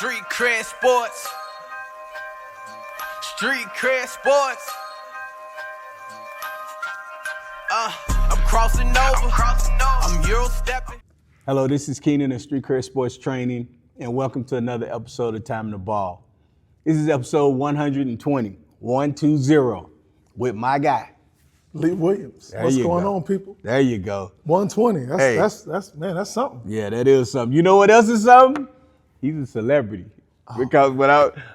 Street cred sports. Street cred sports. I'm crossing over. I'm Euro stepping. Hello, this is Keenan of Street Cred Sports Training, and welcome to another episode of Time to Ball. This is episode 120, 120, with my guy, Lee Williams. What's going on, people? There you go. 120. Hey. That's something. Yeah, that is something. You know what else is something? He's a celebrity. Because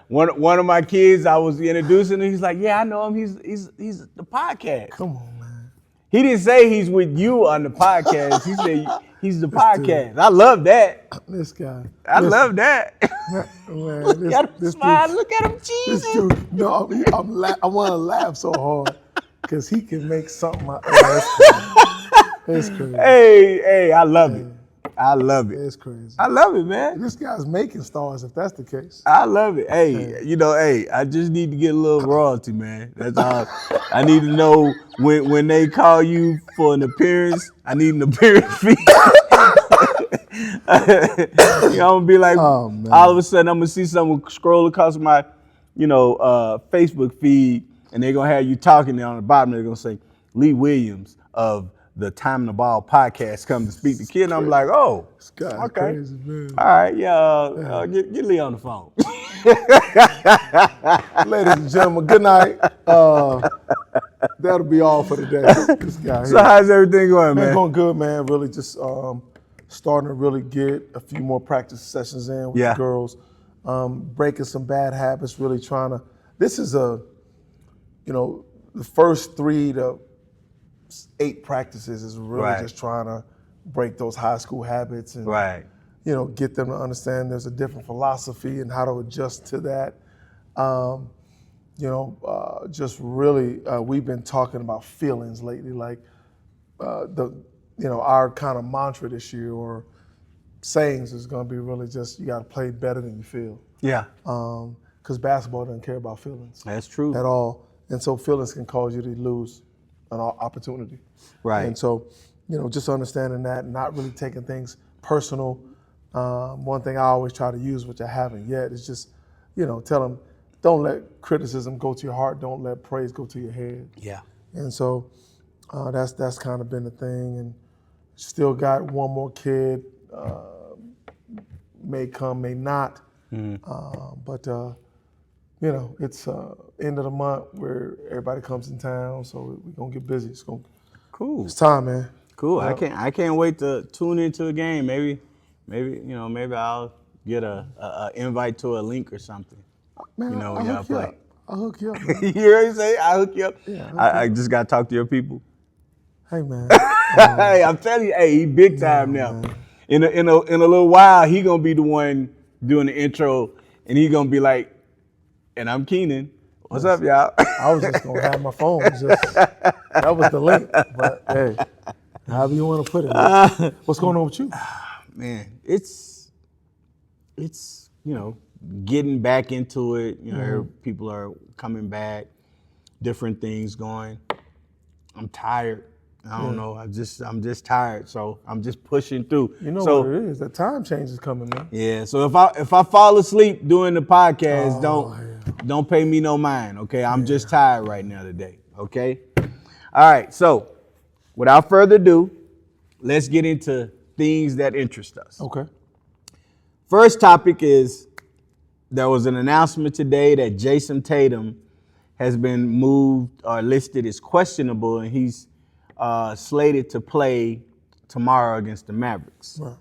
one of my kids, I was introducing him. He's like, "Yeah, I know him. He's the podcast." Come on, man. He didn't say he's with you on the podcast. He said he's the podcast. I love that. This guy. I love that. Man, Look at him smile. Look at him This cheesing. dude, no, I want to laugh so hard because he can make something out. It's crazy. Hey, I love it. I love it. It's crazy. I love it, man. This guy's making stars if that's the case. I love it. Hey, I just need to get a little royalty, man. That's all. I need to know when they call you for an appearance, I need an appearance fee. I'm gonna be like, Oh, man. all of a sudden I'm gonna see someone scroll across my, Facebook feed, and they're gonna have you talking there on the bottom. They're gonna say, Lee Williams of the Time to Ball podcast come to speak to kid. And I'm like, oh, This guy's okay. crazy, man. All right, get Lee on the phone. Ladies and gentlemen, good night. That'll be all for today. This guy So here. how's everything going, Man, man? going good, man. Really just starting to really get a few more practice sessions in with Yeah. the girls. Breaking some bad habits, really trying to. This is the first 3 to 8 practices is really Right. just trying to break those high school habits and Right. get them to understand there's a different philosophy and how to adjust to that. Just really, we've been talking about feelings lately, like our kind of mantra this year or sayings is going to be really just you got to play better than you feel. Yeah, Because basketball doesn't care about feelings that's true. at all, and so feelings can cause you to lose an opportunity. Right. And so, just understanding that, and not really taking things personal. One thing I always try to use, which I haven't yet, is just, tell them, don't let criticism go to your heart. Don't let praise go to your head. Yeah. And so that's kind of been the thing. And still got one more kid, may come, may not. But it's end of the month where everybody comes in town, so we're gonna get busy. Cool. It's time, man. Cool. Yeah. I can't wait to tune into a game. Maybe I'll get a invite to a link or something. Man, When y'all play. I'll hook you up. Man. You heard me say I'll hook you up? Yeah, I just gotta talk to your people. Hey, man. Hey, I'm telling you, he big time now. man. In a little while, he gonna be the one doing the intro, and he gonna be like, and I'm Keenan. What's up, y'all? I was just gonna have my phone. That was the link. But hey, however you want to put it. What's going on with you? Man, it's getting back into it. People are coming back, different things going. I'm tired. I don't know. I'm just tired. So I'm just pushing through. You know so, what it is. The time change is coming, man. Yeah. So if I fall asleep doing the podcast, don't pay me no mind. Okay. I'm just tired right now today. Okay. All right. So without further ado, let's get into things that interest us. Okay. First topic is there was an announcement today that Jason Tatum has been moved or listed as questionable, and he's slated to play tomorrow against the Mavericks. Right.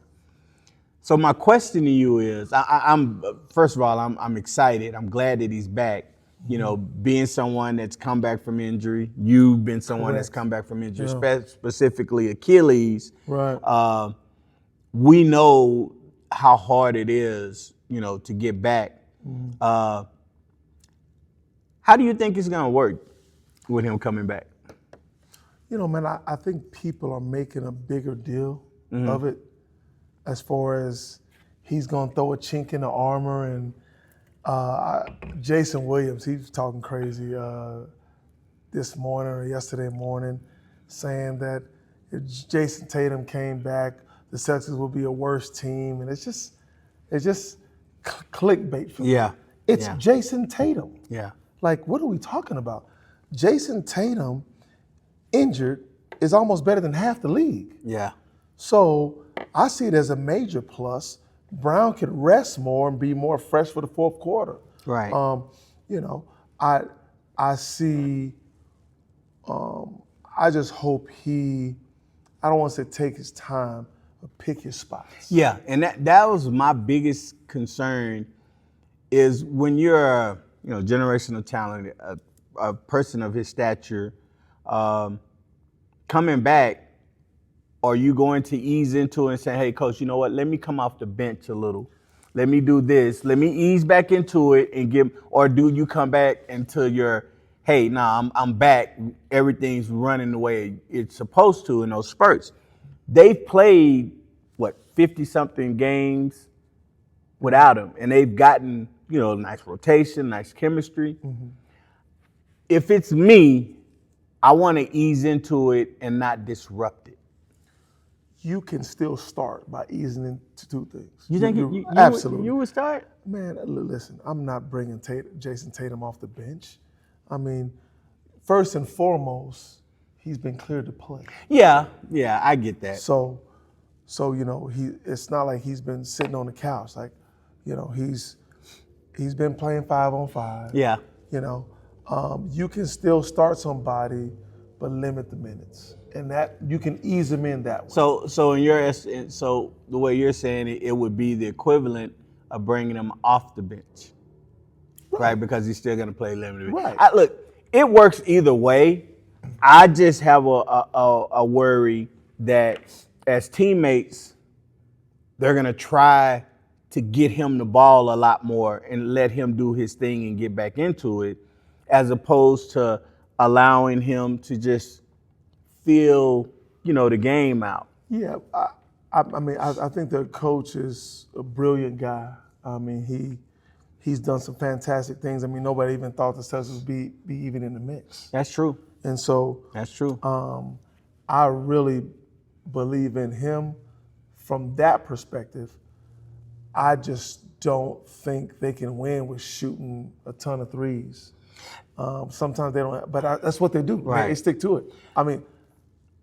So my question to you is, I'm first of all, I'm excited. I'm glad that he's back. Being someone that's come back from injury, you've been someone that's come back from injury, specifically Achilles. Right. We know how hard it is, to get back. How do you think it's gonna work with him coming back? Man, I think people are making a bigger deal of it as far as he's going to throw a chink in the armor. And Jason Williams, he was talking crazy this morning or yesterday morning, saying that if Jason Tatum came back, the Celtics would be a worse team. And it's just clickbait for me. Yeah. It's Yeah. Jason Tatum. Yeah. Like, what are we talking about? Jason Tatum, injured, is almost better than half the league. Yeah. So I see it as a major plus. Brown can rest more and be more fresh for the fourth quarter. Right. You know, I see. I just hope I don't want to say take his time, but pick his spots. Yeah, and that was my biggest concern is when you're a generational talent, a person of his stature, coming back, are you going to ease into it and say, hey, coach, you know what, let me come off the bench a little. Let me do this. Let me ease back into it and or do you come back into your, hey, nah, I'm back. Everything's running the way it's supposed to in those spurts. They've played, 50-something games without him, and they've gotten, nice rotation, nice chemistry. Mm-hmm. If it's me, I want to ease into it and not disrupt it. You can still start by easing into two things. You think you absolutely. You would start? Man, listen, I'm not bringing Jason Tatum off the bench. I mean, first and foremost, he's been cleared to play. Yeah, I get that. So it's not like he's been sitting on the couch. Like, he's been playing 5-on-5. Yeah. You can still start somebody, but limit the minutes, and that you can ease them in that way. So the way you're saying it, it would be the equivalent of bringing him off the bench, right? Because he's still going to play limited. Right. Look, it works either way. I just have a worry that as teammates, they're going to try to get him the ball a lot more and let him do his thing and get back into it, as opposed to allowing him to just feel, the game out. Yeah, I think the coach is a brilliant guy. I mean, he's done some fantastic things. I mean, nobody even thought the Celtics would be even in the mix. That's true. And so that's true. I really believe in him from that perspective. I just don't think they can win with shooting a ton of threes. Sometimes they don't, but that's what they do. Right. They stick to it. I mean,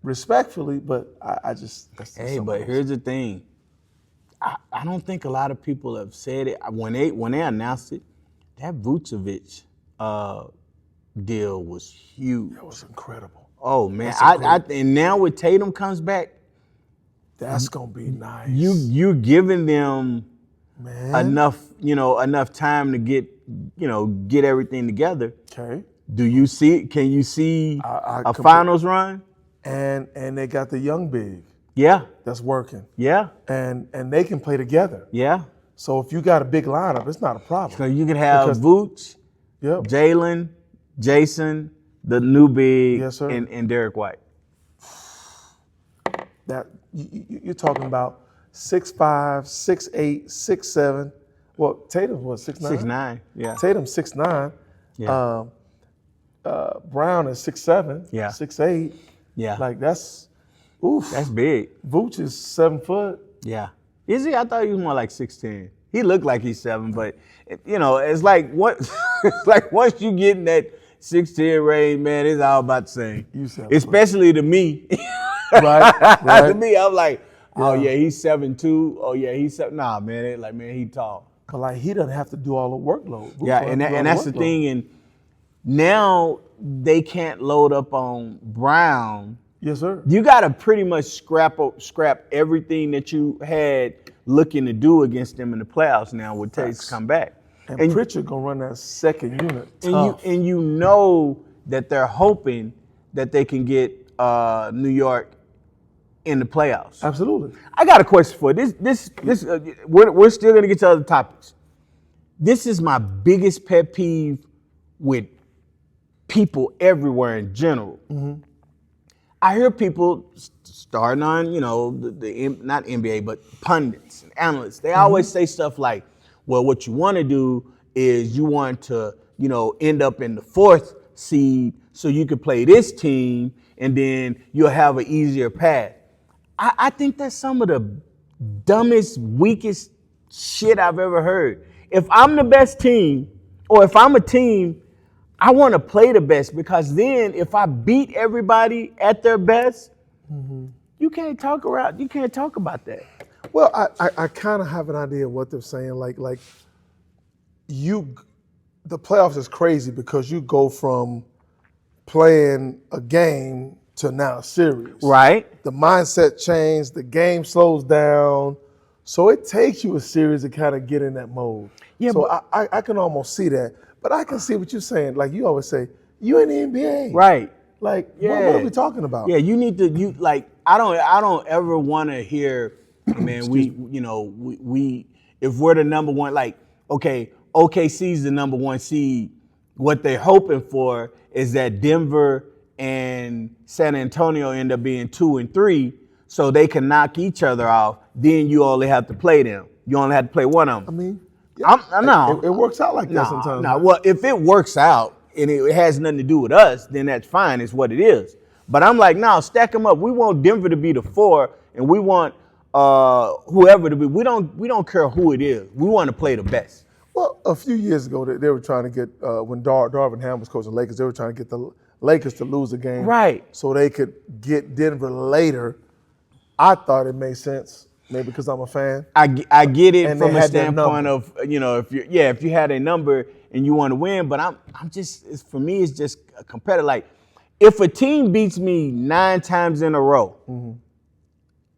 respectfully, but I just. Hey, but here's the thing. I don't think a lot of people have said it when they announced it. That Vucevic deal was huge. That was incredible. Oh man, and now with Tatum comes back, that's gonna be nice. You're giving them enough time to get everything together. Okay. Do you see? Can you see a finals run? And they got the young big. Yeah. That's working. Yeah. And they can play together. Yeah. So if you got a big lineup, it's not a problem. So you can have Vooch, Jalen, Jason, the new big, yes, sir, and Derek White. That you're talking about 6'5", 6'8", 6'7". Well, Tatum was 6'9". 6'9", yeah. Tatum 6'9". Yeah. Brown is 6'7". Yeah. 6'8". Yeah. Like that's, oof. That's big. Vooch is 7 foot. Yeah. Is he? I thought he was more like 6'10". He looked like he's 7, but it's like what it's like once you get in that 6'10" range, man, it's all about the same. Especially to me. Right. To me, I'm like, oh yeah, he's 7'2". Oh yeah, he's 7. Nah, man, he tall. But like he doesn't have to do all the workload. Yeah, and that's the thing. And now they can't load up on Brown. Yes, sir. You got to pretty much scrap everything that you had looking to do against them in the playoffs now with Tate's come back. And Pritchard going to run that second unit. And you know that they're hoping that they can get New York in the playoffs. Absolutely. I got a question for you. We're still going to get to other topics. This is my biggest pet peeve with people everywhere in general. Mm-hmm. I hear people starting on, the not NBA, but pundits and analysts. They always say stuff like, well, what you want to do is you want to, end up in the 4th seed so you can play this team and then you'll have an easier path. I think that's some of the dumbest, weakest shit I've ever heard. if I'm the best team, or if I'm a team, I want to play the best, because then if I beat everybody at their best, you can't talk about that. Well, I kind of have an idea of what they're saying. Like the playoffs is crazy because you go from playing a game to now a series. Right. The mindset changed, the game slows down. So it takes you a series to kind of get in that mode. Yeah, so but I can almost see that. But I can see what you're saying. Like you always say, you in the NBA. right. Like, Yeah. what are we talking about? Yeah, you need to I don't ever want to hear, man, we if we're the number one, like, okay, OKC's the number one seed. What they're hoping for is that Denver and San Antonio end up being 2 and 3, so they can knock each other off. Then you only have to play them. You only have to play one of them. I mean, yeah, no, it works out like that sometimes. No, man. well, if it works out and it has nothing to do with us, then that's fine. It's what it is. But I'm like, no, stack them up. We want Denver to be the 4, and we want whoever to be. We don't care who it is. We want to play the best. Well, a few years ago, they were trying to get, when Darvin Ham was coaching the Lakers, they were trying to get the Lakers to lose a game. Right. So they could get Denver later. I thought it made sense, maybe because I'm a fan. I get it And from they a had their standpoint number. of, if you had a number and you want to win, but I'm just, for me, it's just a competitor. Like, if a team beats me 9 times in a row,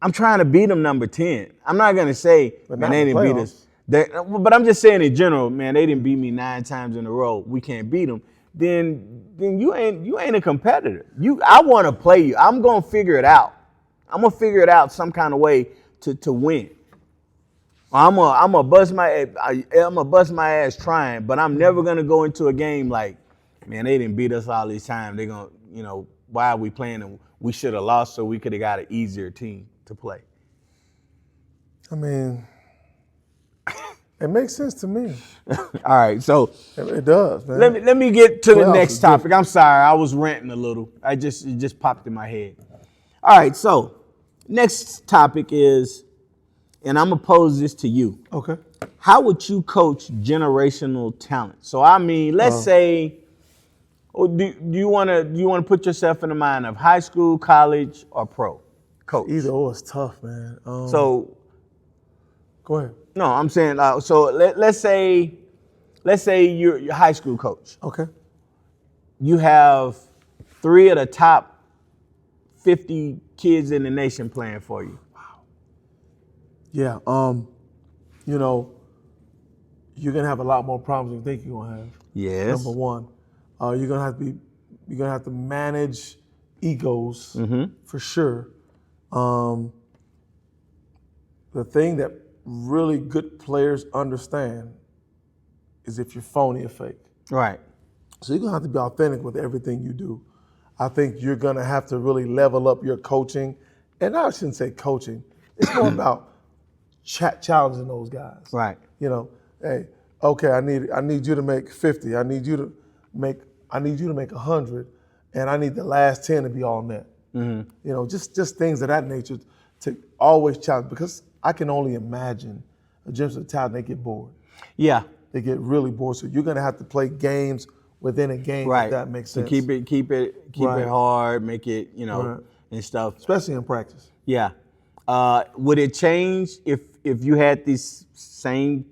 I'm trying to beat them number 10. I'm not going to say, But man, not they in the didn't beat us. But I'm just saying in general, man, they didn't beat me 9 times in a row. We can't beat them. Then you ain't a competitor. I want to play you. I'm gonna figure it out. I'm gonna figure it out some kind of way to win. I'm gonna bust my ass trying, but I'm never gonna go into a game like, man, they didn't beat us all this time. They're gonna, why are we playing them? We should have lost, so we could have got an easier team to play. I mean, it makes sense to me. All right, so It does, man. let me get to the Playoffs next is topic. I'm sorry, I was ranting a little. It just popped in my head. All right, so next topic is, and I'm gonna pose this to you. Okay. How would you coach generational talent? So I mean, let's say, do you want to put yourself in the mind of high school, college, or pro coach? Either or is tough, man. So Go ahead. no, I'm saying so. Let's say you're a high school coach. Okay. You have 3 of the top 50 kids in the nation playing for you. Yeah. You're gonna have a lot more problems than you think you're gonna have. Yes. Number one, you're gonna have to manage egos for sure. The thing that really good players understand is if you're phony or fake. Right. So you're gonna have to be authentic with everything you do. I think you're gonna have to really level up your coaching, and I shouldn't say coaching. It's more about challenging those guys. Right. Hey, okay, I need you to make 50. I need you to make 100, and I need the last 10 to be all net. Just things of that nature to always challenge, because I can only imagine a generational talent, they get bored. Yeah. They get really bored. So you're gonna have to play games within a game, Right. if that makes sense. To keep it Right. hard, make it, Right. and stuff. Especially in practice. Yeah. Would it change if you had these same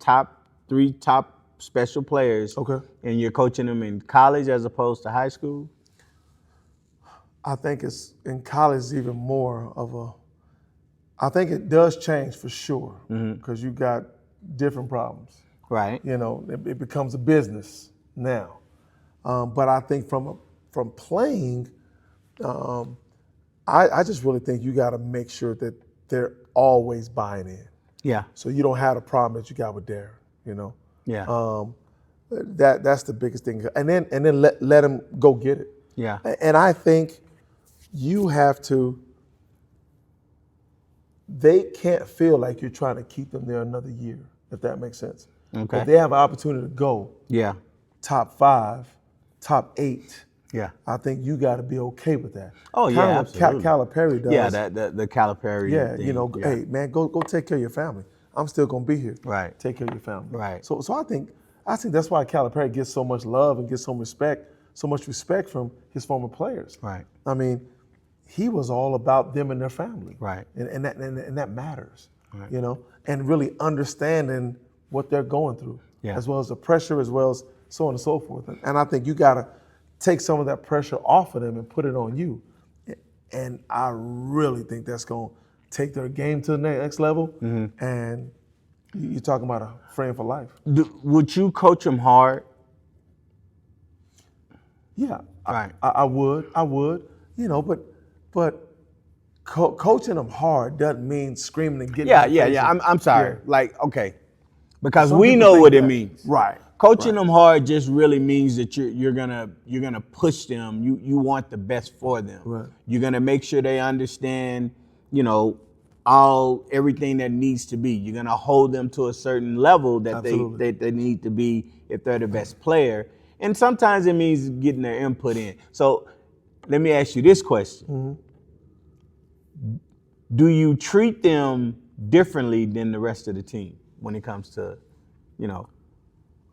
3 top special players, Okay. and you're coaching them in college as opposed to high school? I think it's in college even more of a. I think it does change for sure, because you got different problems. Right. It becomes a business now. But I think from playing, I just really think you got to make sure that they're always buying in. Yeah. So you don't have the problem that you got with Darren. Yeah. That's the biggest thing. And then let them go get it. Yeah. And I think you have to. They can't feel like you're trying to keep them there another year, if that makes sense. Okay. If they have an opportunity to go Yeah. top 5, top 8, Yeah. I think you got to be okay with that. Oh, yeah, Kinda what absolutely. Calipari does. Yeah, the Calipari Yeah, thing. hey man, go take care of your family. I'm still gonna be here. Right. Take care of your family. Right. So I think that's why Calipari gets so much love and gets so much respect from his former players. Right. I mean, he was all about them and their family. Right. And that matters. Right. You know, and really understanding what they're going through, as well as the pressure, as well as so on and so forth. And I think you gotta take some of that pressure off of them and put it on you. And I really think that's gonna take their game to the next level. Mm-hmm. And you're talking about a friend for life. Would you coach them hard? Yeah, right. I would. You know, but coaching them hard doesn't mean screaming and getting. Yeah. I'm sorry. Yeah. Like, okay, because Some we know what it means. Right. Coaching them hard just really means that you're gonna push them. You want the best for them. Right. You're gonna make sure they understand, you know, everything that needs to be. You're gonna hold them to a certain level that they need to be if they're the best player. And sometimes it means getting their input in. So let me ask you this question. Mm-hmm. Do you treat them differently than the rest of the team when it comes to, you know,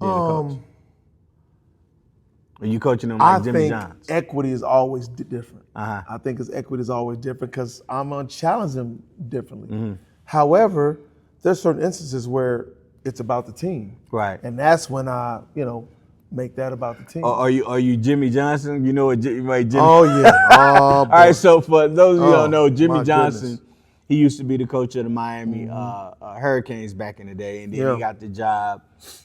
being a coach? Are you coaching them like Jimmy Johns? I think equity is always different. Uh-huh. I think equity is always different because I'm going to challenge them differently. Mm-hmm. However, there's certain instances where it's about the team. Right. And that's when I, make that about the team. Are you Jimmy Johnson? You know what Jimmy? Oh, yeah. Oh, all right, so for those of you who don't know, Jimmy Johnson, goodness. He used to be the coach of the Miami Hurricanes back in the day, and then he got the job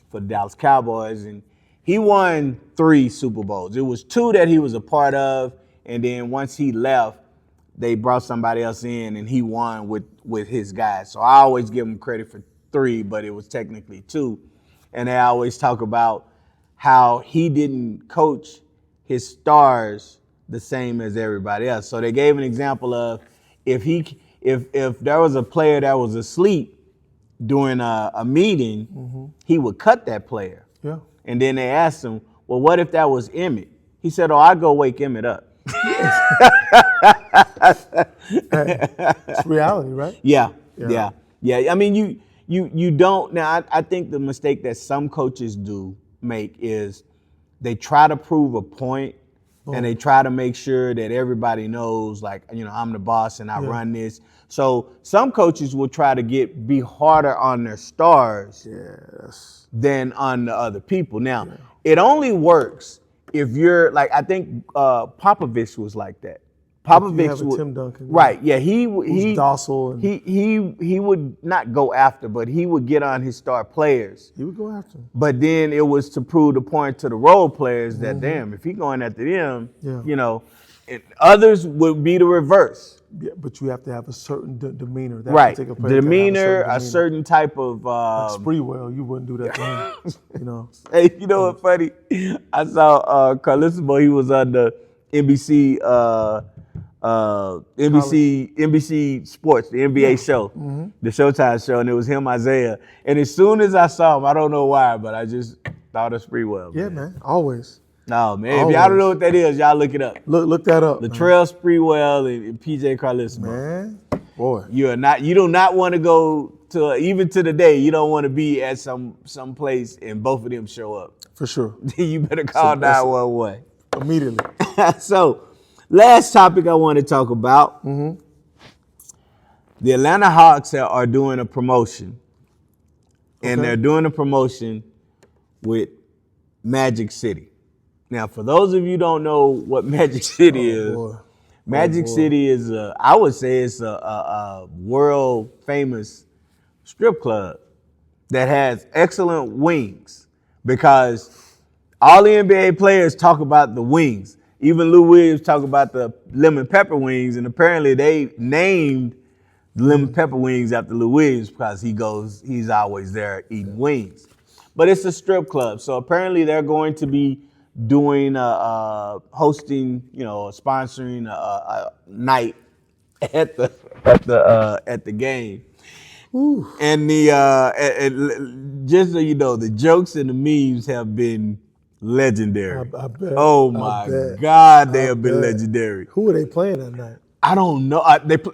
for the Dallas Cowboys, and he won 3 Super Bowls. It was 2 that he was a part of, and then once he left, they brought somebody else in, and he won with his guys. So I always give him credit for 3, but it was technically 2. And they always talk about how he didn't coach his stars the same as everybody else. So they gave an example of if there was a player that was asleep during a meeting, he would cut that player. Yeah. And then they asked him, well, what if that was Emmett? He said, I go wake Emmett up. It's reality, right? Yeah. I mean, you don't. Now, I think the mistake that some coaches make is they try to prove a point and they try to make sure that everybody knows, like, I'm the boss and I run this. So some coaches will try to be harder on their stars than on the other people. Now, it only works if you're like, I think Popovich was like that. Popovich would, Tim Duncan, right? Yeah, he docile. And he would not go after, but he would get on his star players. He would go after them. But then it was to prove the point to the role players that damn, if he going after them, and others would be the reverse. Yeah, but you have to have a certain demeanor. That Right, demeanor, a certain type of. Like Spreewell, you wouldn't do that to him. Hey, you know what's funny? I saw Carlissimo. He was on the NBC. NBC Sports, the NBA show, the Showtime show, and it was him, Isaiah. And as soon as I saw him, I don't know why, but I just thought of Spreewell. Yeah, man, always. No, man, if y'all don't know what that is, y'all look it up. Look that up. Latrell Spreewell and PJ Carlissimo. Man, boy, you do not want to go to, even to the day, you don't want to be at some place and both of them show up. For sure. You better call 911 immediately. So. Last topic I want to talk about. The Atlanta Hawks are doing a promotion. And they're doing a promotion with Magic City. Now, for those of you who don't know what Magic City is, Magic City is, I would say it's a world famous strip club that has excellent wings because all the NBA players talk about the wings. Even Lou Williams talked about the lemon pepper wings, and apparently they named the lemon pepper wings after Lou Williams because he's always there eating wings. But it's a strip club, so apparently they're going to be doing hosting, sponsoring a night at the game. Ooh. And just so you know, the jokes and the memes have been legendary. I bet. Oh my God, they have been legendary. Who are they playing that night? I don't know.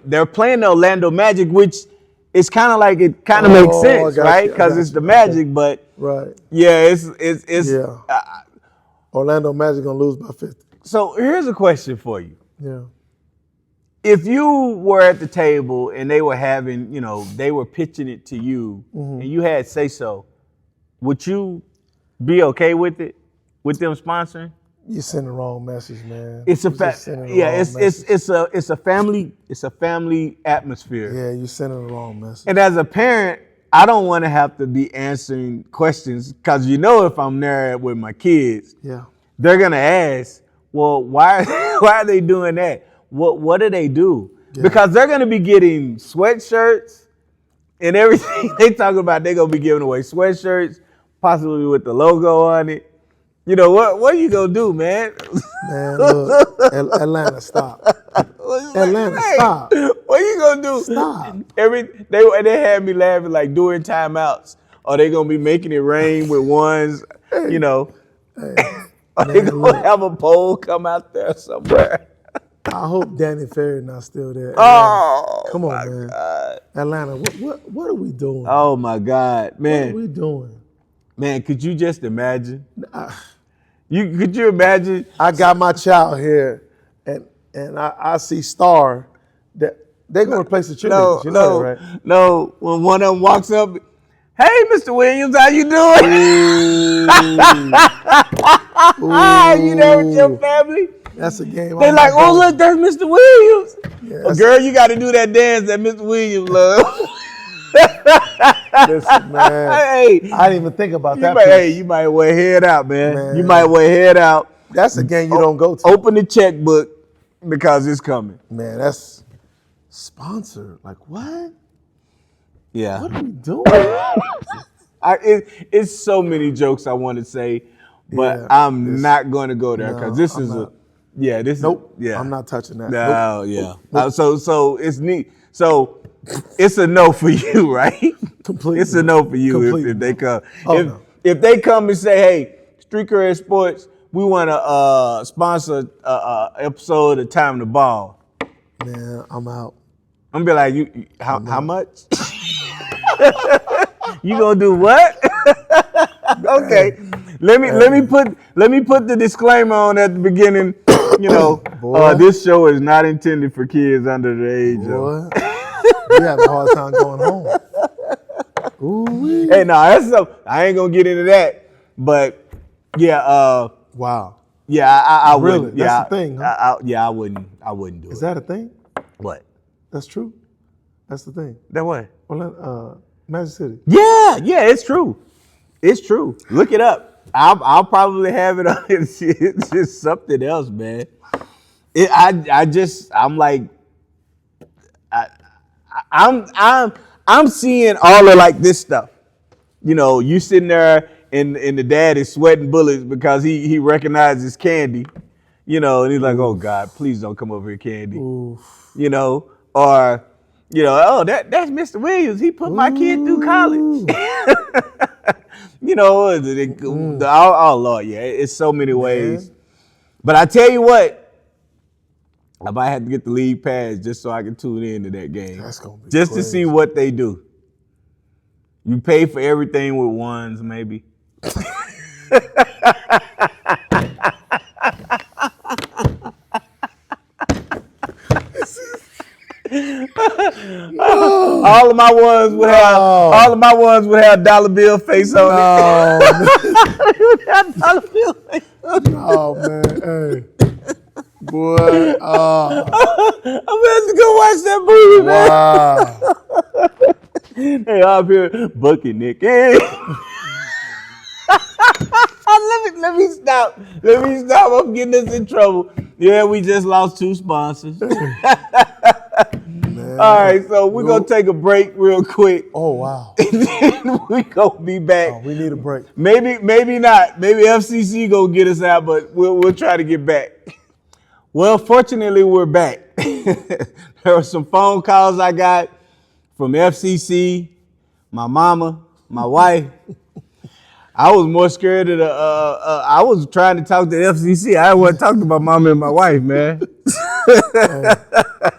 They're playing the Orlando Magic, which it's kind of like it kind of makes sense, right? Because it's the Magic, but right. Yeah, it's Yeah. Orlando Magic gonna lose by 50. So here's a question for you. Yeah. If you were at the table and they were having, they were pitching it to you and you had say so, would you be okay with it, with them sponsoring? You send the wrong message, man. It's a family atmosphere. Yeah, you sending the wrong message. And as a parent, I don't want to have to be answering questions because if I'm there with my kids, they're gonna ask, well, why are they doing that? What do they do? Yeah. Because they're gonna be getting sweatshirts and everything. They talk about they're gonna be giving away sweatshirts, possibly with the logo on it. What are you gonna do, man? Man, look, Atlanta, stop. Atlanta, stop. What are you gonna do? Stop. They had me laughing like during timeouts. Are they gonna be making it rain with ones? Hey. Are they gonna have a pole come out there somewhere? I hope Danny Ferry not still there. Oh, come on, man. God. Atlanta, what are we doing? Oh my God, man. What are we doing? Man, could you just imagine? Could you imagine? I got my child here, and I see Star. That they're gonna replace the cheerleaders. You know that, right? No, when one of them walks up, hey, Mr. Williams, how you doing? Ooh. You there with your family? That's a game. They like, oh look, there's Mr. Williams. Yeah, girl, you got to do that dance that Mr. Williams loves. Listen, man. Hey, I didn't even think about that. You might wear head out, man. You might wear head out. That's a game you don't go to. Open the checkbook because it's coming. Man, that's sponsored. Like what? Yeah. What are we doing? It's so many jokes I want to say, but I'm not going to go there because this is Nope. Yeah. I'm not touching that. No. Nope. Yeah. Nope. So it's neat. So it's a no for you, right? Completely. It's a no for you if they come. If they come and say, hey, Street Career Sports, we want to sponsor an episode of Time to Ball. Man, I'm out. I'm gonna be like, how much? You gonna do what? Okay. Let me put the disclaimer on at the beginning. This show is not intended for kids under the age of. We have a hard time going home. Ooh. Hey, no, I ain't gonna get into that. But yeah, wow. Yeah, I really? wouldn't. That's the thing, huh? I wouldn't do it. Is that a thing? What? That's true. That's the thing. That what? Well, Magic City. Yeah, it's true. It's true. Look it up. I'll probably have it on. It's just something else, man. I'm seeing all of like this stuff. You sitting there and the dad is sweating bullets because he recognizes Candy. And he's like, oh God, please don't come over here, Candy. Oof. Or that's Mr. Williams. He put my kid through college. Oh Lord, yeah, it's so many ways. But I tell you what, I might have to get the league pass just so I can tune into that game. That's gonna be just crazy. To see what they do. You pay for everything with ones, maybe. All of my ones would have dollar bill face on it. Dollar bill face on it. Oh man, hey. Boy, I'm about to go watch that movie, man. Wow. Hey, I'm here, Bucky Nick. Hey. Let me stop. I'm getting us in trouble. Yeah, we just lost 2 sponsors. Man. All right, so we're going to take a break real quick. Oh, wow. And then we're going to be back. Oh, we need a break. Maybe not. Maybe FCC going to get us out, but we'll try to get back. Well, fortunately, we're back. There were some phone calls I got from FCC, my mama, my wife. I was more scared of I was trying to talk to FCC. I wasn't talking to my mama and my wife, man. Hey,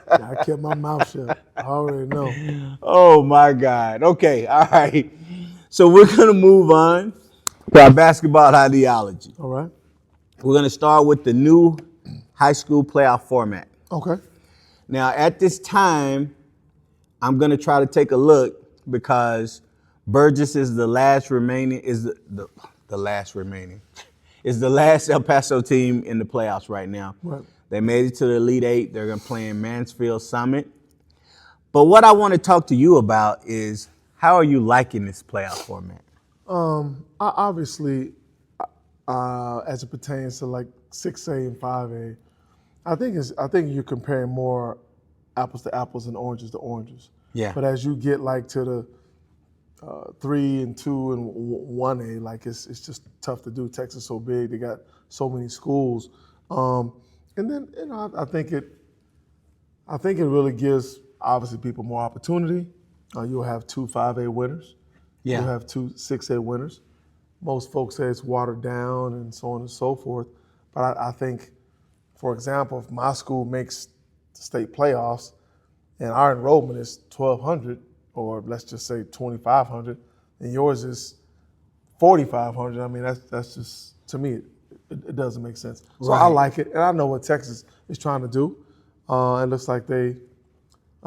I kept my mouth shut. I already know. Oh my God. Okay, all right. So we're gonna move on to our basketball ideology. All right. We're gonna start with the new high school playoff format. Okay. Now, at this time, I'm gonna try to take a look because Burgess is the last remaining, is the last remaining, is the last El Paso team in the playoffs right now. Right. They made it to the Elite Eight. They're gonna play in Mansfield Summit. But what I want to talk to you about is how are you liking this playoff format? Obviously, as it pertains to like 6A and 5A, I think you're comparing more apples to apples and oranges to oranges. Yeah. But as you get like to the 3 and 2 and 1A, like it's just tough to do. Texas is so big, they got so many schools, and then I think it really gives obviously people more opportunity. You'll have 2 5A winners. Yeah. You'll have 2 6A winners. Most folks say it's watered down and so on and so forth. But I think, for example, if my school makes the state playoffs and our enrollment is 1,200, or let's just say 2,500, and yours is 4,500, I mean, that's just, to me, it doesn't make sense. So I like it, and I know what Texas is trying to do. It looks like they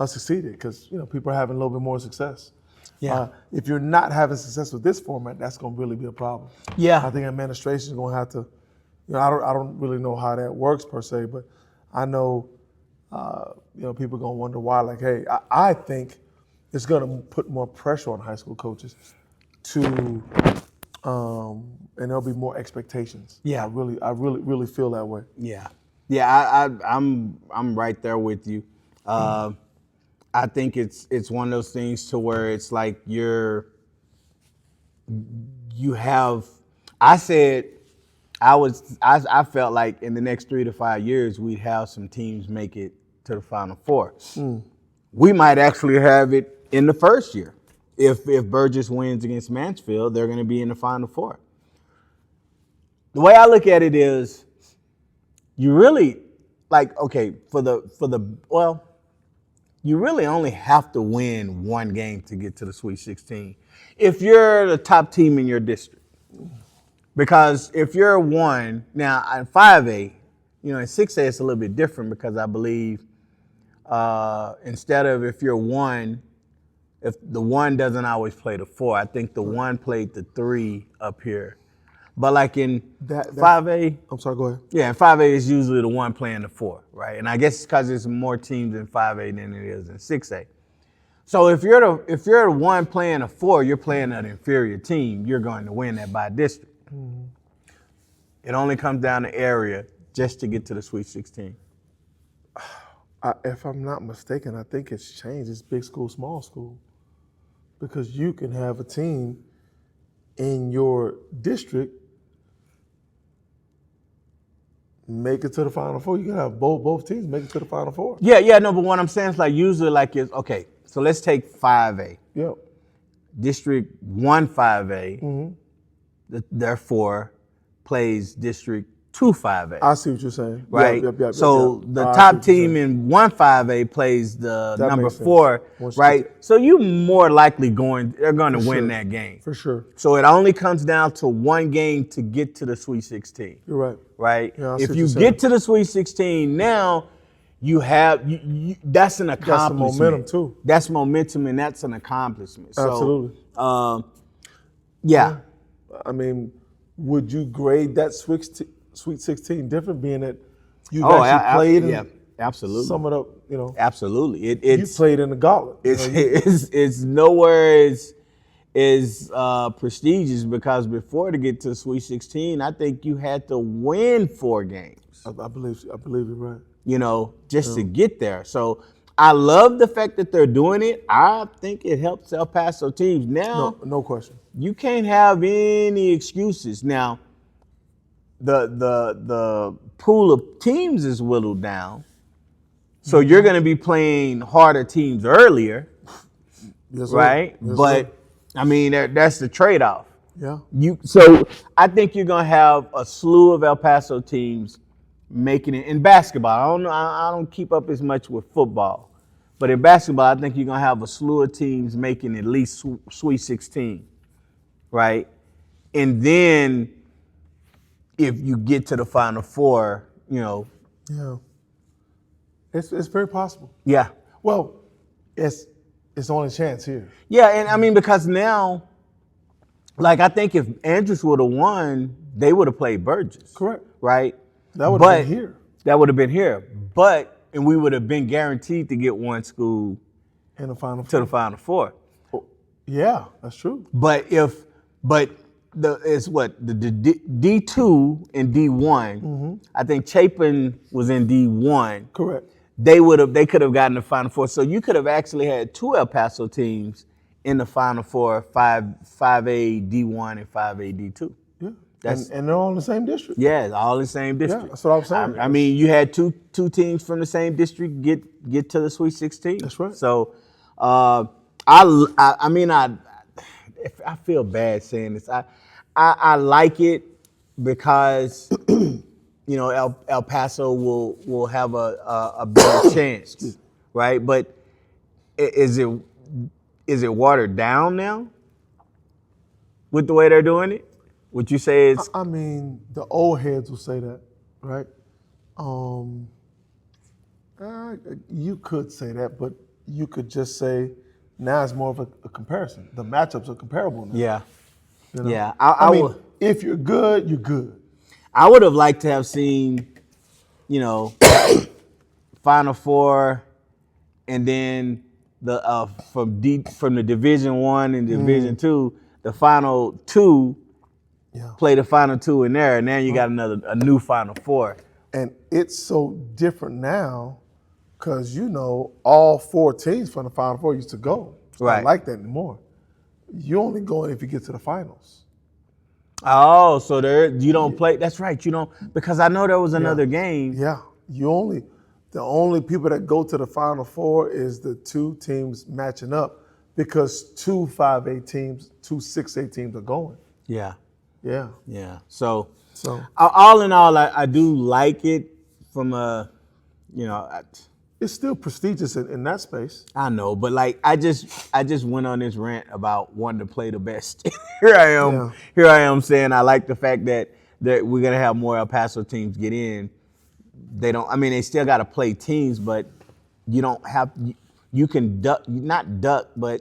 succeeded because people are having a little bit more success. Yeah. If you're not having success with this format, that's going to really be a problem. Yeah. I think administration is going to have to. I don't really know how that works per se, but I know people are going to wonder why. Like, hey, I think it's going to put more pressure on high school coaches to, and there'll be more expectations. Yeah. I really feel that way. Yeah. Yeah, I'm right there with you. I think it's one of those things to where it's like I felt like in the next 3 to 5 years we'd have some teams make it to the Final Four. We might actually have it in the first year. If Burgess wins against Mansfield, they're going to be in the Final Four. The way I look at it is, you really you really only have to win one game to get to the Sweet 16 if you're the top team in your district. Because if you're 1, now in 5A, in 6A it's a little bit different because I believe instead of if you're 1, if the 1 doesn't always play the 4, I think the 1 played the 3 up here. But like in 5A, I'm sorry, go ahead. Yeah, in 5A is usually the 1 playing the 4, right? And I guess it's because there's more teams in 5A than it is in 6A. So if you're the 1 playing a 4, you're playing an inferior team. You're going to win that by district. Mm-hmm. It only comes down to area just to get to the Sweet 16. If I'm not mistaken, I think it's changed. It's big school, small school, because you can have a team in your district make it to the Final Four. You can have both teams make it to the Final Four. Yeah, no, but what I'm saying is like usually okay, so let's take 5A. Yep. District 1 5A, therefore plays District 2 5A. I see what you're saying. Right? Yep. So the top team in 1 5A plays the number 4, right? So you more likely they're going to win that game. For sure. So it only comes down to one game to get to the Sweet 16. You're right. Right? Yeah, if you get to the Sweet 16 now, you have that's an accomplishment. That's some momentum too. That's momentum, and that's an accomplishment. Absolutely. So, yeah. I mean, would you grade that Sweet 16 different, being that you actually played in? Yeah, absolutely. Sum it up, Absolutely. You played in the gauntlet. It's nowhere as prestigious, because before to get to the Sweet 16, I think you had to win 4 games. I believe you're right. Just to get there. So I love the fact that they're doing it. I think it helps El Paso teams. Now, no question. You can't have any excuses. Now, the pool of teams is whittled down, so you're going to be playing harder teams earlier, yes, sir. right? Yes, but sir. I mean, that's the trade-off. Yeah. So I think you're going to have a slew of El Paso teams making it in basketball. I don't know. I don't keep up as much with football, but in basketball, I think you're gonna have a slew of teams making at least Sweet 16, right? And then if you get to the Final Four, Yeah. It's very possible. yeah, Well, it's only a chance here. yeah, and I mean because now, like I think if Andrews would have won, they would have played Burgess, Correct. right? That would have been here. That would have been here, and we would have been guaranteed to get one school In the Final to Four. the Final Four. Yeah, that's true. But the D2 and D1. I think Chapin was in D1. Correct. They could have gotten the Final Four. So you could have actually had two El Paso teams in the Final Four, 5A D1 and 5A D2. Yeah. And they're all in the same district. Yeah, all in the same district. Yeah, that's what I'm saying. I mean, you had two teams from the same district get to the Sweet 16. That's right. So, I feel bad saying this. I like it because El Paso will have a better chance, right? But is it watered down now with the way they're doing it? Would you say it's? I mean, the old heads will say that, right? You could say that, but you could just say now it's more of a comparison. The matchups are comparable now. Yeah. You know? Yeah. I mean, if you're good, you're good. I would have liked to have seen, Final Four, and then from the Division I and Division II, the Final Two. Yeah. Play the Final Two in there, and now you got a new Final Four. And it's so different now because, all four teams from the Final Four used to go. It's Right. not like that anymore. You only go in if you get to the finals. Oh, so you don't play. That's right. You don't, because I know there was another game. Yeah. The only people that go to the Final Four is the two teams matching up because two 5A teams, two 6A teams are going. Yeah. Yeah. Yeah. So So all in all, I do like it from it's still prestigious in that space. I know, but like I just went on this rant about wanting to play the best. Here I am saying I like the fact that we're gonna have more El Paso teams get in. They still gotta play teams, but you don't have you can not duck, but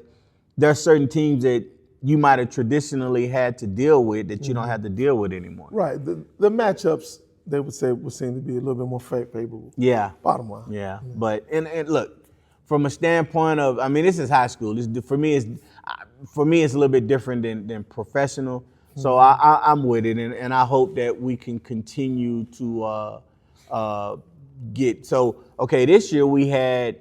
there are certain teams that you might have traditionally had to deal with that you don't have to deal with anymore. Right. The matchups they would say would seem to be a little bit more favorable. Yeah. Bottom line. Yeah. But and look, from a standpoint of, this is high school. For me it's a little bit different than professional. So I'm with it, and I hope that we can continue to get. So okay, this year we had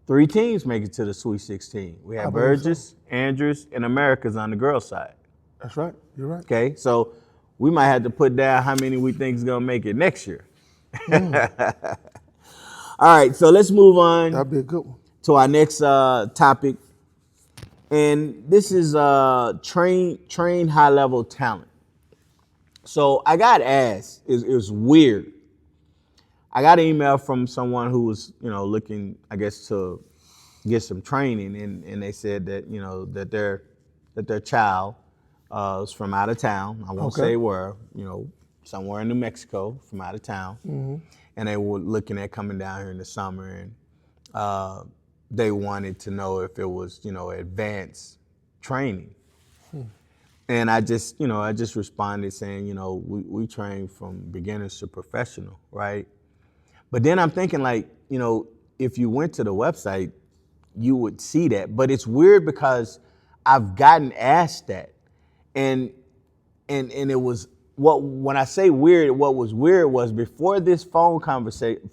3 teams make it to the Sweet 16. We had Burgess, Andrews, and Americas on the girls' side. That's right. You're right. Okay, so we might have to put down how many we think is gonna make it next year. All right, so let's move on That'd be a good one. to our next topic, and this is train high level talent. So I got asked. It was weird. I got an email from someone who was, looking, I guess, to get some training, and they said that, that their child was from out of town. I won't say where, somewhere in New Mexico, from out of town, and they were looking at coming down here in the summer, and they wanted to know if it was, advanced training. And I just responded saying, we train from beginners to professional, right? But then I'm thinking if you went to the website, you would see that. But it's weird because I've gotten asked that. And it was, when I say weird, what was weird was before this phone conversation,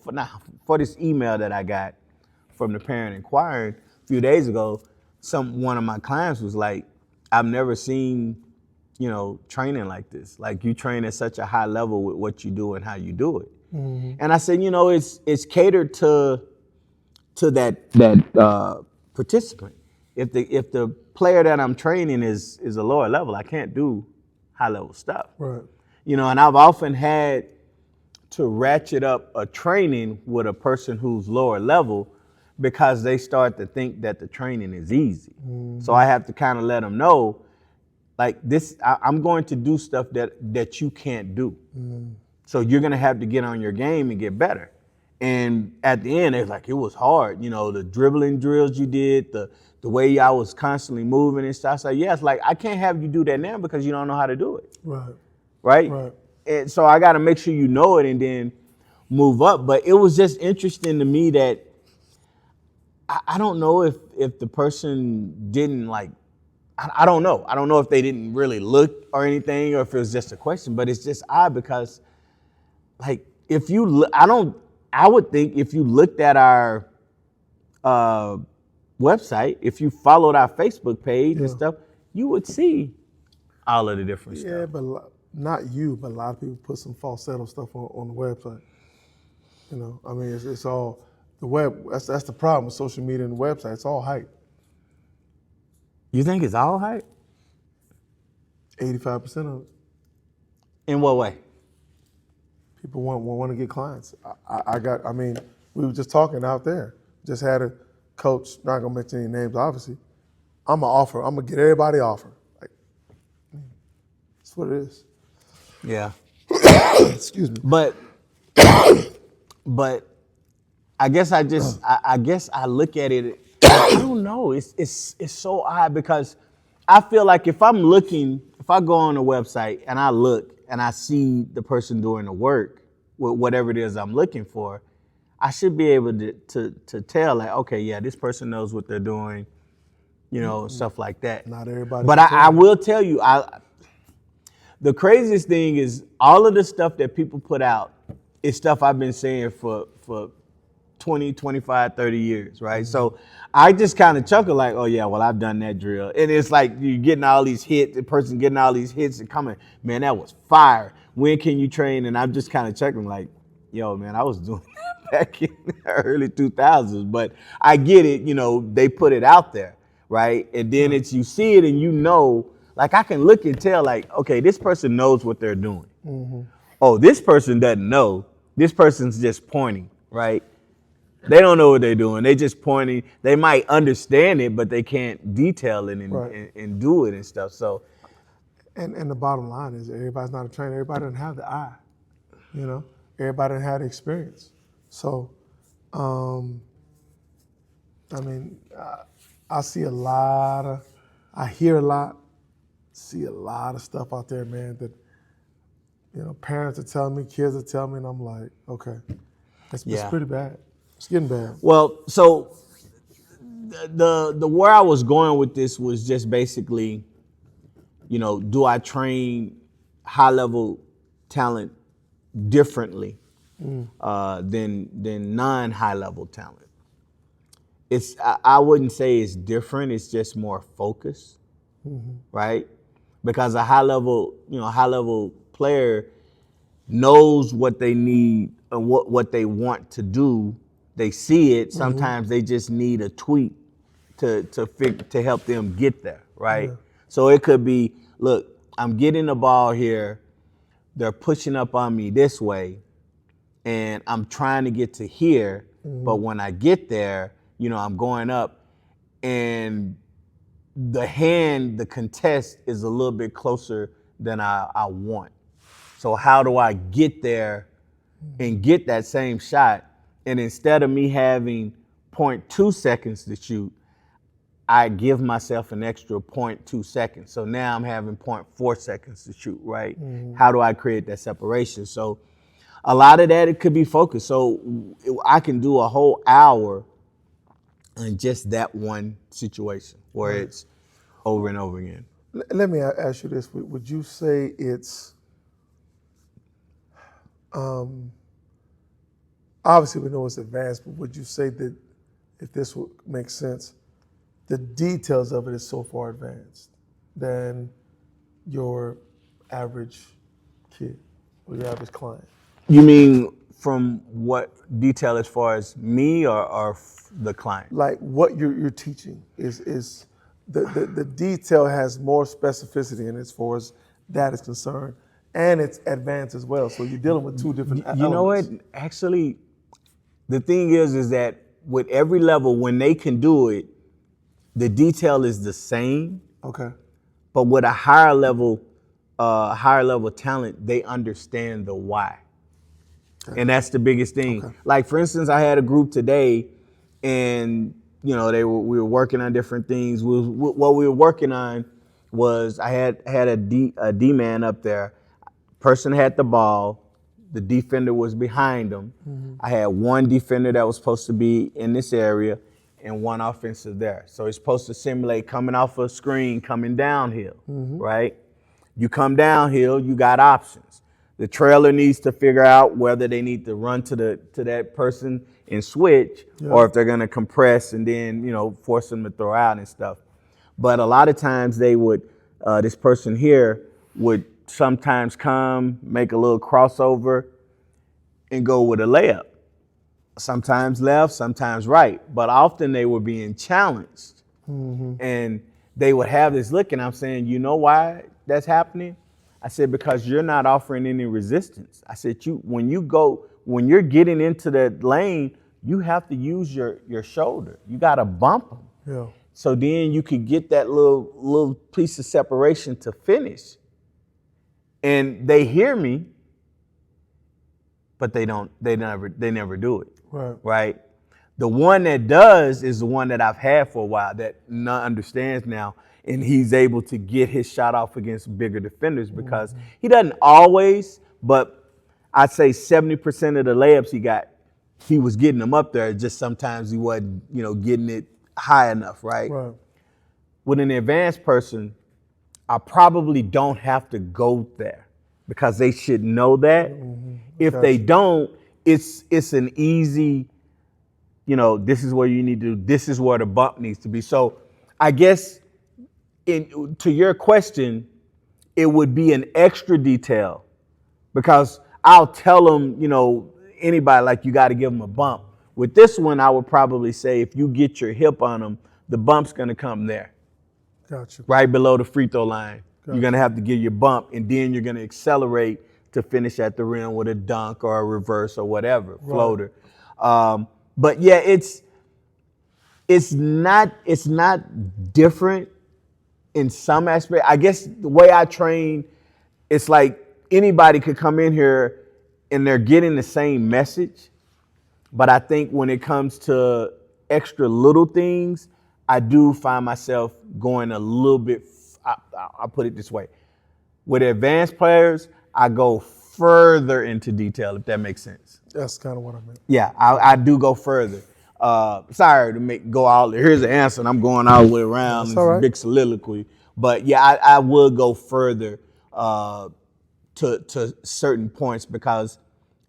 for this email that I got from the parent inquiring a few days ago, one of my clients was like, I've never seen, training like this. Like you train at such a high level with what you do and how you do it. And I said, it's catered to that participant. If the player that I'm training is a lower level, I can't do high level stuff. Right. And I've often had to ratchet up a training with a person who's lower level because they start to think that the training is easy. So I have to kind of let them know, like this, I'm going to do stuff that you can't do. So you're gonna have to get on your game and get better. And at the end, it's like, it was hard. You know, the dribbling drills you did, the way I was constantly moving and stuff. So yeah, it's like, I can't have you do that now because you don't know how to do it. Right? And so I got to make sure you know it and then move up. But it was just interesting to me that I don't know if the person didn't like, I don't know. I don't know if they didn't really look or anything or if it was just a question, but it's just odd because like if you look, I would think if you looked at our website, if you followed our Facebook page and stuff, you would see all of the different stuff. Yeah, but not you, but a lot of people put some falsetto stuff on the website. You know, I mean, it's all the web. That's the problem with social media and the website. It's all hype. You think it's all hype? 85% of it. In what way? People want to get clients. I mean, we were just talking out there. Just had a coach, not gonna mention any names, obviously. I'm gonna get everybody offer. Like, that's what it is. Yeah. Excuse me. But I guess I look at it. I don't know. It's so odd because I feel like if I go on a website and I look and I see the person doing the work with whatever it is I'm looking for, I should be able to tell, like, okay, yeah, this person knows what they're doing, you know, stuff like that. Not everybody. But I will tell you, the craziest thing is all of the stuff that people put out is stuff I've been saying for 20, 25, 30 years, right? Mm-hmm. So I just kind of chuckle like, oh yeah, well, I've done that drill. And it's like you're getting all these hits, the person getting all these hits and coming, man, that was fire. When can you train? And I'm just kind of chuckling like, yo, man, I was doing that back in the early 2000s. But I get it, you know, they put it out there, right? And then you see it and you know, like I can look and tell like, okay, this person knows what they're doing. Mm-hmm. Oh, this person doesn't know. This person's just pointing, right? They don't know what they're doing. They just pointing. They might understand it, but they can't detail it and do it and stuff. So, and the bottom line is everybody's not a trainer. Everybody doesn't have the eye, you know. Everybody doesn't have the experience. So, I mean, I see a lot of, I hear a lot, see a lot of stuff out there, man. That you know, parents are telling me, kids are telling me, and I'm like, okay, it's pretty bad. It's getting bad. Well, so the where I was going with this was just basically, you know, do I train high level talent differently than non high level talent? I wouldn't say it's different. It's just more focused, right? Because a high level player knows what they need and what they want to do. They see it. Sometimes they just need a tweak to help them get there, right? Yeah. So it could be, look, I'm getting the ball here. They're pushing up on me this way, and I'm trying to get to here. But when I get there, you know, I'm going up, and the contest is a little bit closer than I want. So how do I get there and get that same shot? And instead of me having 0.2 seconds to shoot, I give myself an extra 0.2 seconds. So now I'm having 0.4 seconds to shoot, right? How do I create that separation? So a lot of that, it could be focused. So I can do a whole hour in just that one situation where it's over and over again. Let me ask you this. Would you say it's, obviously we know it's advanced, but would you say that, if this would make sense, the details of it is so far advanced than your average kid or your average client? You mean from what detail as far as me or the client? Like what you're teaching is the detail has more specificity in it as far as that is concerned. and it's advanced as well. So you're dealing with two different elements. You know what? Actually, the thing is that with every level, when they can do it, the detail is the same. Okay. But with a higher level talent, they understand the why. Okay. And that's the biggest thing. Okay. Like, for instance, I had a group today, and we were working on different things. What we were working on was I had a D man up there. Person had the ball. The defender was behind him. Mm-hmm. I had one defender that was supposed to be in this area and one offensive there. So it's supposed to simulate coming off a screen, coming downhill, right? You come downhill, you got options. The trailer needs to figure out whether they need to run to that person and switch, or if they're going to compress and then, force them to throw out and stuff. But a lot of times they would, this person here would sometimes come, make a little crossover, and go with a layup. Sometimes left, sometimes right. But often they were being challenged. Mm-hmm. And they would have this look, and I'm saying, you know why that's happening? I said, because you're not offering any resistance. I said, when you're getting into that lane, you have to use your shoulder. You got to bump them. Yeah. So then you could get that little piece of separation to finish. And they hear me, but they never do it. Right? The one that does is the one that I've had for a while that understands now, and he's able to get his shot off against bigger defenders because he doesn't always, but I'd say 70% of the layups he was getting them up there. Just sometimes he wasn't, getting it high enough, right? With an advanced person, I probably don't have to go there because they should know that. If they don't, it's an easy, this is where you need to do, this is where the bump needs to be. So I guess to your question, it would be an extra detail because I'll tell them, anybody, like, you got to give them a bump. With this one, I would probably say if you get your hip on them, the bump's going to come there. Gotcha. Right below the free throw line. Gotcha. You're going to have to give your bump, and then you're going to accelerate to finish at the rim with a dunk or a reverse or whatever, floater. But yeah, it's not different in some aspect. I guess the way I train, it's like anybody could come in here and they're getting the same message. But I think when it comes to extra little things, I do find myself going a little bit, I'll put it this way. With advanced players, I go further into detail, if that makes sense. That's kind of what I meant. Yeah, I do go further. Sorry to go all, here's the answer, and I'm going all the way around. It's a big soliloquy. But yeah, I will go further to certain points because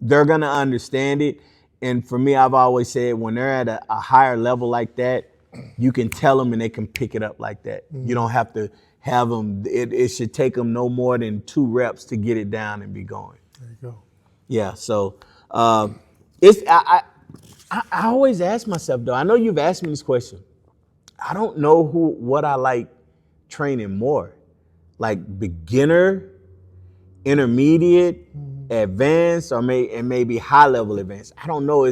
they're going to understand it. And for me, I've always said when they're at a higher level like that, you can tell them and they can pick it up like that. You don't have to have them. It should take them no more than 2 reps to get it down and be going. There you go. Yeah. So I always ask myself though. I know you've asked me this question. I don't know what I like training more, like beginner, intermediate, advanced, or maybe high level advanced. I don't know.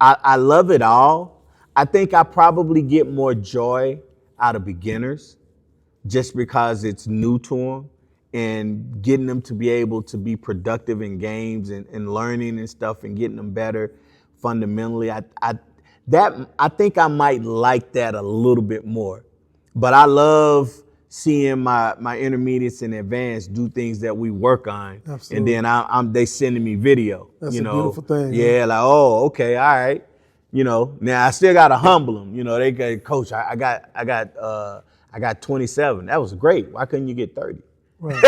I love it all. I think I probably get more joy out of beginners just because it's new to them and getting them to be able to be productive in games and learning and stuff and getting them better fundamentally. I think I might like that a little bit more. But I love seeing my intermediates and advanced do things that we work on. Absolutely. And then they sending me video. That's a beautiful thing. Yeah, man. Like, oh, okay, all right. Now I still gotta humble them. They go, Coach, I got 27. That was great. Why couldn't you get 30? Right.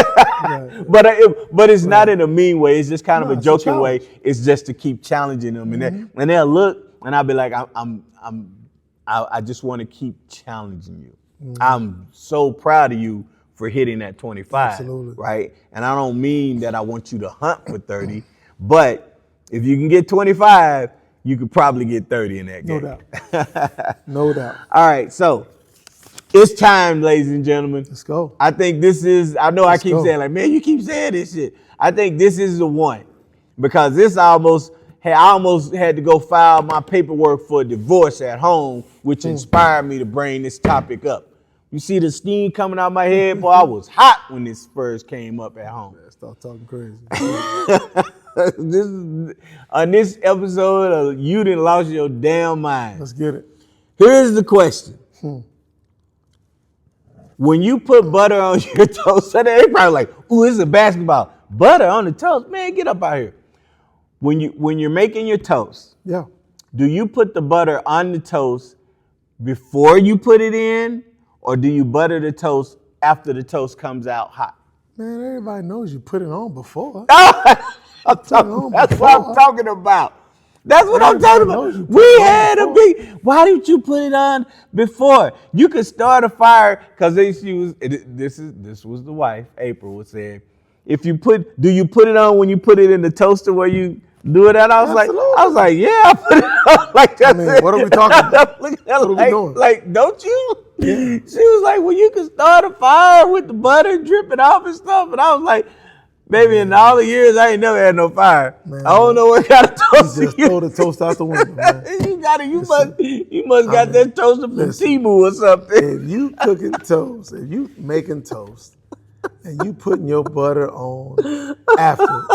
But it's not in a mean way. It's just kind of a joking way. It's just to keep challenging them, and they'll look, and I'll be like, I just want to keep challenging you. I'm so proud of you for hitting that 25. Absolutely. Right? And I don't mean that I want you to hunt for 30, but if you can get 25, you could probably get 30 in that game. No doubt. No doubt. All right, so It's time, ladies and gentlemen. Let's go. I think this is, I know Let's I keep go. saying like, man, you keep saying this shit. I think this is the one because this I almost had to go file my paperwork for divorce at home, which inspired me to bring this topic up. You see the steam coming out my head, boy, I was hot when this first came up at home. Stop talking crazy. On this episode of You Done Lost Your Damn Mind. Let's get it. Here's the question. When you put butter on your toast, so they probably like, ooh, this is a basketball. Butter on the toast? Man, get up out here. When you're making your toast, Yeah. do you put the butter on the toast before you put it in, or do you butter the toast after the toast comes out hot? Man, everybody knows you put it on before. That's what I'm talking about. That's what I'm talking about. We had a big. Why didn't you put it on before? You could start a fire because this was the wife. April was saying, do you put it on when you put it in the toaster where you do it at? I was like, yeah, I put it on like that. I mean, what are we talking about? What are we doing? Like, don't you? Yeah. She was like, well, you can start a fire with the butter dripping off and stuff. And I was like, baby, in all the years, I ain't never had no fire. Man, I don't know what kind of toaster you just throw the toast out the window, man. you must got that toaster from Temu or something. If you cooking toast, if you making toast, and you putting your butter on after,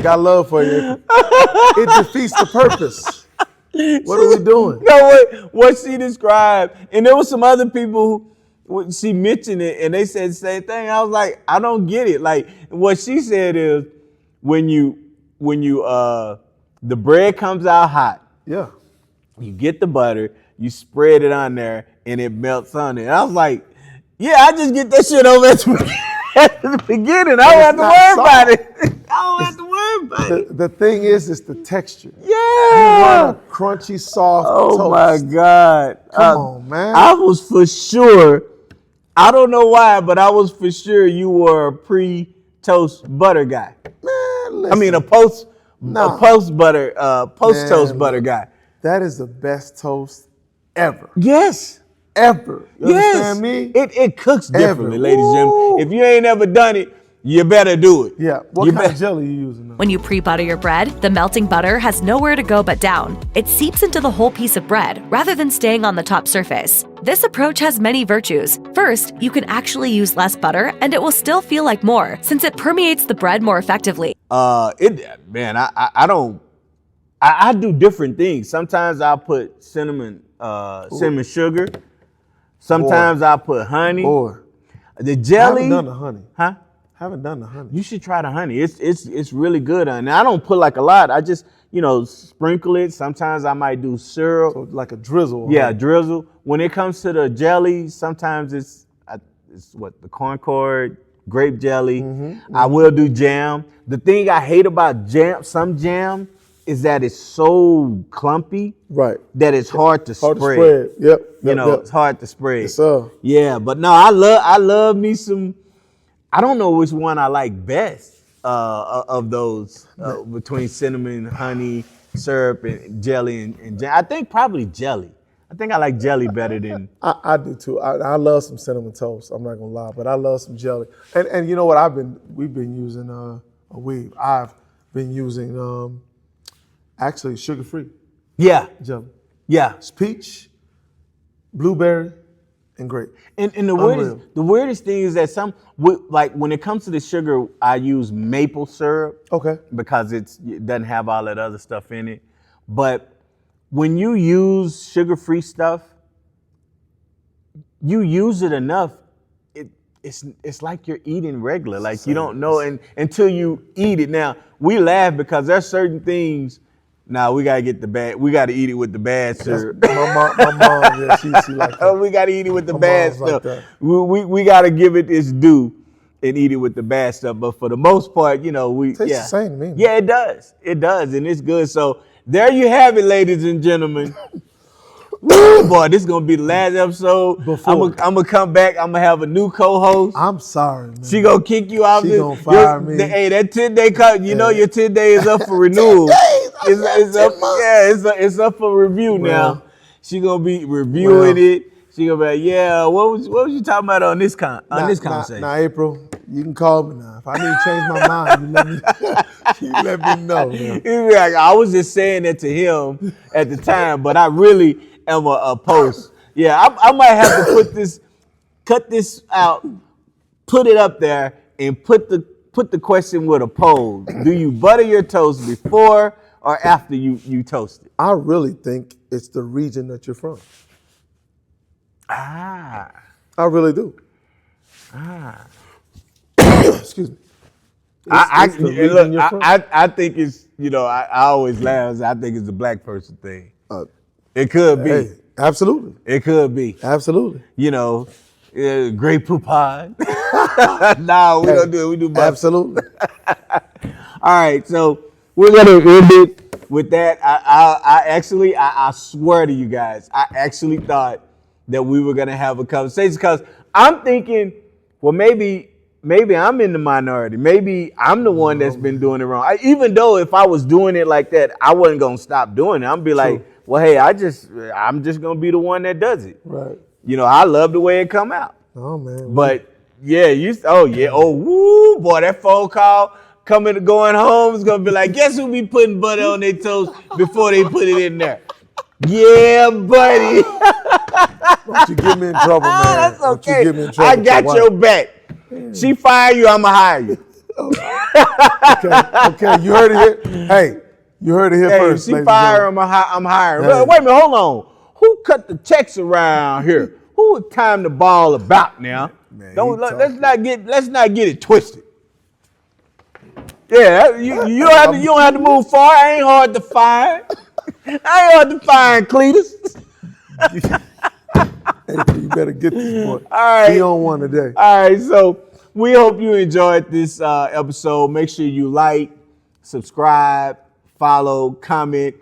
got love for you. It defeats the purpose. What are we doing? No, what she described, and there was some other people who she mentioned it, and they said the same thing. I was like, I don't get it. Like what she said is, when you the bread comes out hot, yeah, you get the butter, you spread it on there, and it melts on it. And I was like, yeah, I just get that shit over at the beginning. I don't have to worry about it. I don't have to worry about it. The thing is, it's the texture. Yeah. You want a crunchy, soft toast. Oh my God. Come on, man. I was for sure, I don't know why, but I was for sure you were a pre-toast butter guy. Man, listen. I mean a post toast butter guy. That is the best toast ever. Yes. Ever. You understand me? It cooks differently, Ever. ladies and gentlemen. If you ain't ever done it, you better do it. Yeah. What kind of jelly are you using now? When you pre-butter your bread, the melting butter has nowhere to go but down. It seeps into the whole piece of bread rather than staying on the top surface. This approach has many virtues. First, you can actually use less butter and it will still feel like more since it permeates the bread more effectively. I do different things. Sometimes I'll put cinnamon sugar. Sometimes I'll put honey. The jelly. I haven't done the honey. Huh? Haven't done the honey. You should try the honey. It's really good. And I don't put like a lot. I just, sprinkle it. Sometimes I might do syrup. So like a drizzle. Yeah, honey. drizzle. When it comes to the jelly, sometimes it's the Concord grape jelly. I will do jam. The thing I hate about some jam is that it's so clumpy. Right. That it's hard to spread. Yep. It's hard to spread. Yes, sir. Yeah, but no, I love me some. I don't know which one I like best of those between cinnamon, honey, syrup, and jelly and jam. I think probably jelly. I think I like jelly better than. I do too. I love some cinnamon toast. I'm not gonna lie, but I love some jelly. And you know what? We've been using I've been using actually sugar-free. Yeah. Jelly. Yeah. It's peach, blueberry, and grape. And the weirdest thing is that when it comes to the sugar, I use maple syrup. Okay. Because it doesn't have all that other stuff in it. But when you use sugar-free stuff, you use it enough, it's like you're eating regular. Like you don't know until you eat it. Now, we laugh because there's certain things. Now we gotta get the bad. We gotta eat it with the bad syrup. My mom, yeah, she like that. We gotta eat it with the bad stuff. Like we gotta give it its due and eat it with the bad stuff. But for the most part, tastes the same to me. Man. Yeah, it does. It does, and it's good. So there you have it, ladies and gentlemen. Woo, boy, this is gonna be the last episode. I'm gonna come back. I'm gonna have a new co-host. I'm sorry, man. She gonna kick you out. She gonna fire me. Hey, that 10-day cut. Know your 10 days is up for renewal. It's up for review now. She gonna be reviewing it. She gonna be like, yeah, what was you talking about on this conversation? Now, April, you can call me now. If I need to change my mind, you let me know. He'd be like, I was just saying that to him at the time, but I really am a post. Yeah, I might have to cut this out, put it up there, and put the question with a poll. Do you butter your toast before or after you toast it? I really think it's the region that you're from. Ah. I really do. Ah. Excuse me. I think it's, I always laugh. I think it's a black person thing. It could be. Hey, absolutely. It could be. Absolutely. Great poupon. Nah, we don't do it. We do both. Absolutely. All right, so we're gonna end it with that. I swear to you guys, I actually thought that we were gonna have a conversation because I'm thinking, well, maybe I'm in the minority. Maybe I'm the one that's been doing it wrong. Even though if I was doing it like that, I wasn't gonna stop doing it. I'm be like, well, hey, I'm just gonna be the one that does it. Right. I love the way it come out. Oh man. But yeah, woo, boy, that phone call going home is gonna be like, guess who be putting butter on their toast before they put it in there? Yeah, buddy. Don't you get me in trouble, man. That's okay. Don't you get me in trouble. I got your back. She fire you, I'ma hire you. Okay. You heard it here. Hey, you heard it here first. She fire, I'm hiring. Hey. Wait a minute, hold on. Who cut the checks around here? Who would time the ball about now? Man, let's not get it twisted. Yeah, you don't have to move far. I ain't hard to find. Cletus. Hey, you better get this boy. All right. Be on one today. All right, so we hope you enjoyed this episode. Make sure you like, subscribe, follow, comment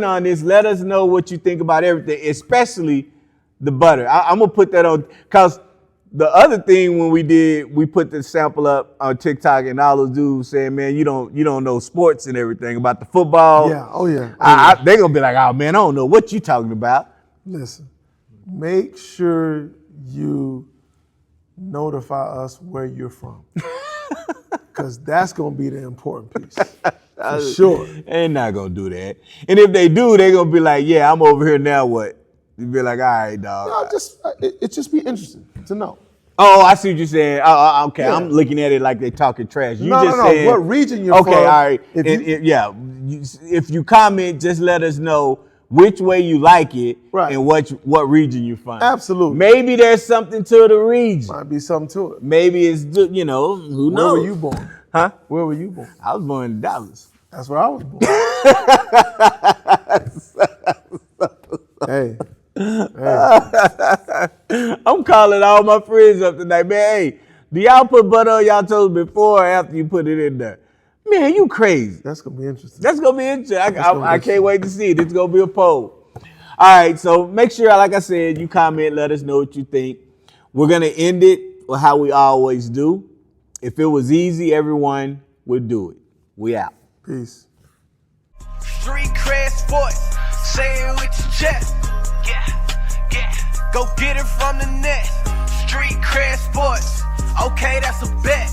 on this. Let us know what you think about everything, especially the butter. I'm gonna put that on because the other thing when we put the sample up on TikTok and all those dudes saying, man, you don't know sports and everything about the football. Yeah. Oh yeah. They're gonna be like, oh man, I don't know what you talking about. Listen, make sure you notify us where you're from. Because that's going to be the important piece. For sure. They're not going to do that. And if they do, they're going to be like, yeah, I'm over here now, what? You'd be like, all right, dog. No, it just be interesting to know. Oh, I see what you're saying. Okay. Yeah. I'm looking at it like they talking trash. You No. saying, What region you're from. Okay, all right. If you comment, just let us know which way you like it, right, and what region you from. Absolutely. Maybe there's something to the region. Might be something to it. Maybe it's, who knows? Where were you born? Huh? Where were you born? I was born in Dallas. That's where I was born. Hey. I'm calling all my friends up tonight, man. Hey, do y'all put butter on y'all toast before or after you put it in there? Man, you crazy. That's going to be interesting. I can't wait to see it. It's going to be a poll. All right, so make sure, like I said, you comment, let us know what you think. We're going to end it with how we always do. If it was easy, everyone would do it. We out. Peace. Street cred sports, say it with your chest. Yeah. Go get it from the net. Street cred sports, okay, that's a bet.